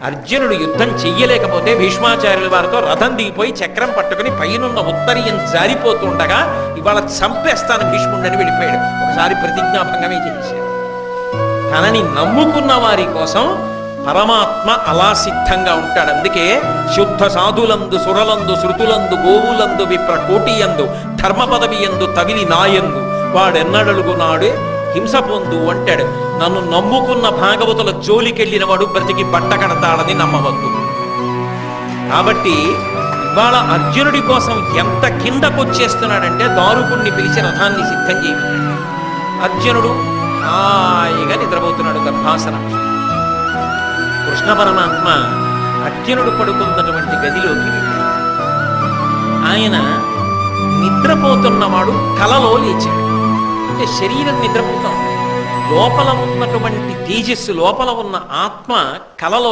అర్జునుడు యుద్ధం చెయ్యలేకపోతే భీష్మాచార్యుల వారితో రథం దిగిపోయి చక్రం పట్టుకుని పైనున్న ఉత్తరీయం జారిపోతుండగా ఇవాళ చంపేస్తాను భీష్ముడని వెళ్ళిపోయాడు. ఒకసారి ప్రతిజ్ఞాభంగమే చేశాడు. తనని నమ్ముకున్న వారి కోసం పరమాత్మ అలా సిద్ధంగా ఉంటాడు. అందుకే శుద్ధ సాధులందు సురలందు శృతులందు గోవులందు విప్ర కోటియందు ధర్మ పదవియందు తవిలి నాయందు వాడెన్నడలుగునాడు హింస పొందు అంటాడు. నన్ను నమ్ముకున్న భాగవతుల జోలికెళ్ళిన వాడు బ్రతికి బట్ట కడతాడని నమ్మవద్దు. కాబట్టి ఇవాళ అర్జునుడి కోసం ఎంత కిందకొచ్చేస్తున్నాడంటే దారుకుణ్ణి పిలిచి రథాన్ని సిద్ధం చేయమన్నాడు. అర్జునుడు హాయిగా నిద్రపోతున్నాడు గర్భాసనం. కృష్ణ పరమాత్మ అర్జునుడు పడుకున్నటువంటి గదిలోకి వెళ్ళాడు. ఆయన నిద్రపోతున్నవాడు కలలో లేచాడు. అంటే శరీరం నిద్రపోతాం, లోపల ఉన్నటువంటి తేజస్సు, లోపల ఉన్న ఆత్మ కలలో